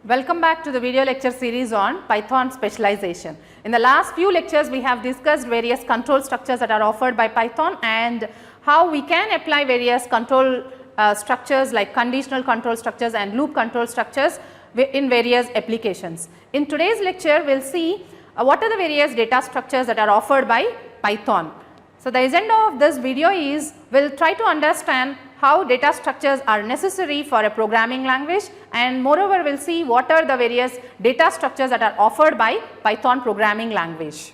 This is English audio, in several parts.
Welcome back to the video lecture series on Python specialization. In the last few lectures we have discussed various control structures that are offered by Python and how we can apply various control structures like conditional control structures and loop control structures in various applications. In today's lecture we will see what are the various data structures that are offered by Python. So, the agenda of this video is we will try to understand how data structures are necessary for a programming language, and moreover we will see what are the various data structures that are offered by Python programming language.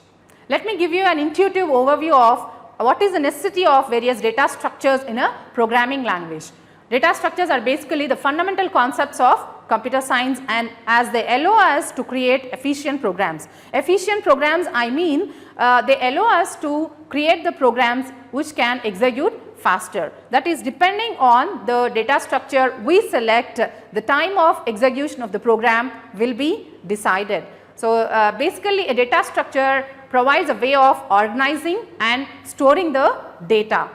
Let me give you an intuitive overview of what is the necessity of various data structures in a programming language. Data structures are basically the fundamental concepts of computer science, and as they allow us to create efficient programs. Efficient programs, I mean they allow us to create the programs which can execute faster. That is, depending on the data structure we select, the time of execution of the program will be decided. So, basically a data structure provides a way of organizing and storing the data.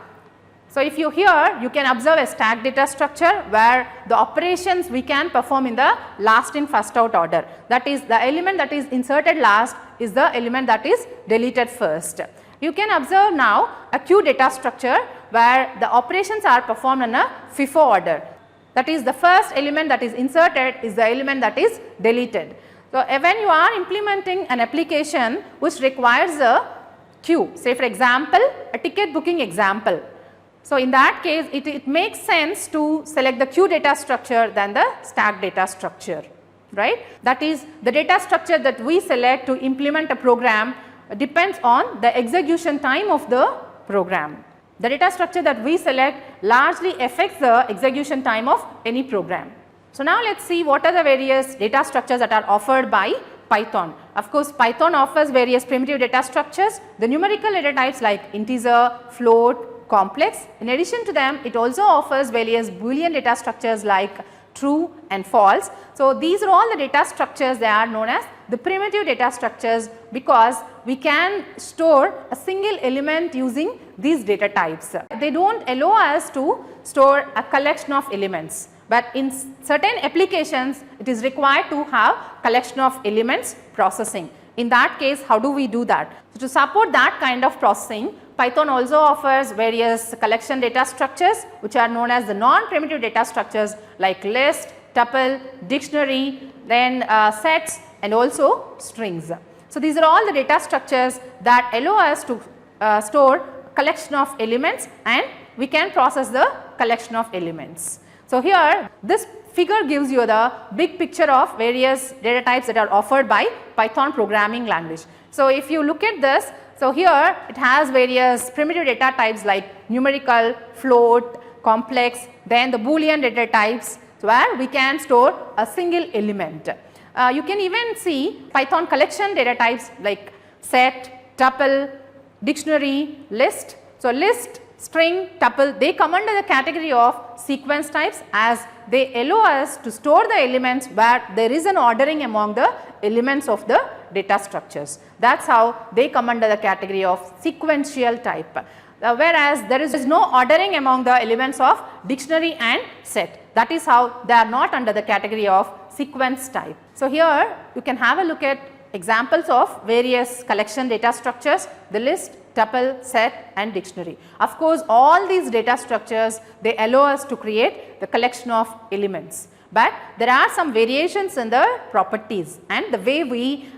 So, if you here you can observe a stack data structure where the operations we can perform in the last in first out order. That is, the element that is inserted last is the element that is deleted first. You can observe now a queue data structure where the operations are performed in a FIFO order. That is, the first element that is inserted is the element that is deleted. So, when you are implementing an application which requires a queue, say for example a ticket booking example. So, in that case it makes sense to select the queue data structure than the stack data structure, right. That is, the data structure that we select to implement a program depends on the execution time of the program. The data structure that we select largely affects the execution time of any program. So, now let us see what are the various data structures that are offered by Python. Of course, Python offers various primitive data structures, the numerical data types like integer, float, complex. In addition to them, it also offers various Boolean data structures like true and false. So, these are all the data structures, they are known as the primitive data structures because we can store a single element using these data types. They do not allow us to store a collection of elements, but in certain applications it is required to have collection of elements processing. In that case, how do we do that? So, to support that kind of processing, Python also offers various collection data structures which are known as the non-primitive data structures like list, tuple, dictionary, then sets and also strings. So, these are all the data structures that allow us to store collection of elements and we can process the collection of elements. So, here this figure gives you the big picture of various data types that are offered by Python programming language. So, if you look at this, so here it has various primitive data types like numerical, float, complex, then the Boolean data types where we can store a single element. You can even see Python collection data types like set, tuple, dictionary, list. So, list, string, tuple, they come under the category of sequence types as they allow us to store the elements where there is an ordering among the elements of the data structures. That is how they come under the category of sequential type. Whereas there is no ordering among the elements of dictionary and set. That is how they are not under the category of sequence type. So, here you can have a look at examples of various collection data structures, the list, tuple, set and dictionary. Of course, all these data structures they allow us to create the collection of elements, but there are some variations in the properties and the way we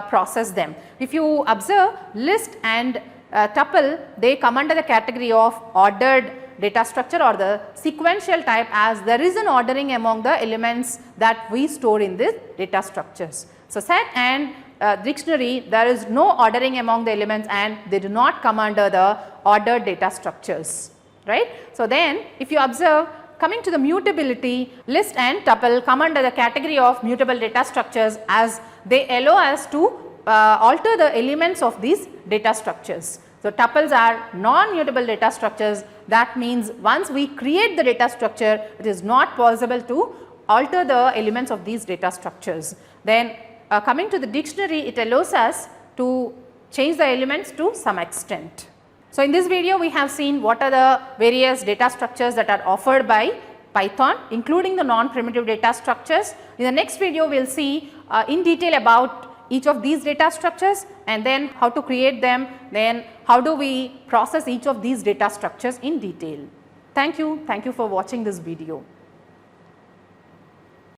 process them. If you observe list and tuple, they come under the category of ordered data structure or the sequential type as there is an ordering among the elements that we store in the data structures. So, set and dictionary there is no ordering among the elements and they do not come under the ordered data structures, right. So, then if you observe coming to the mutability, list and tuple come under the category of mutable data structures as they allow us to alter the elements of these data structures. So, tuples are non-mutable data structures, that means once we create the data structure it is not possible to alter the elements of these data structures. Then coming to the dictionary, it allows us to change the elements to some extent. So, in this video we have seen what are the various data structures that are offered by Python, including the non-primitive data structures. In the next video, we will see in detail about each of these data structures and then how to create them, then how do we process each of these data structures in detail. Thank you for watching this video.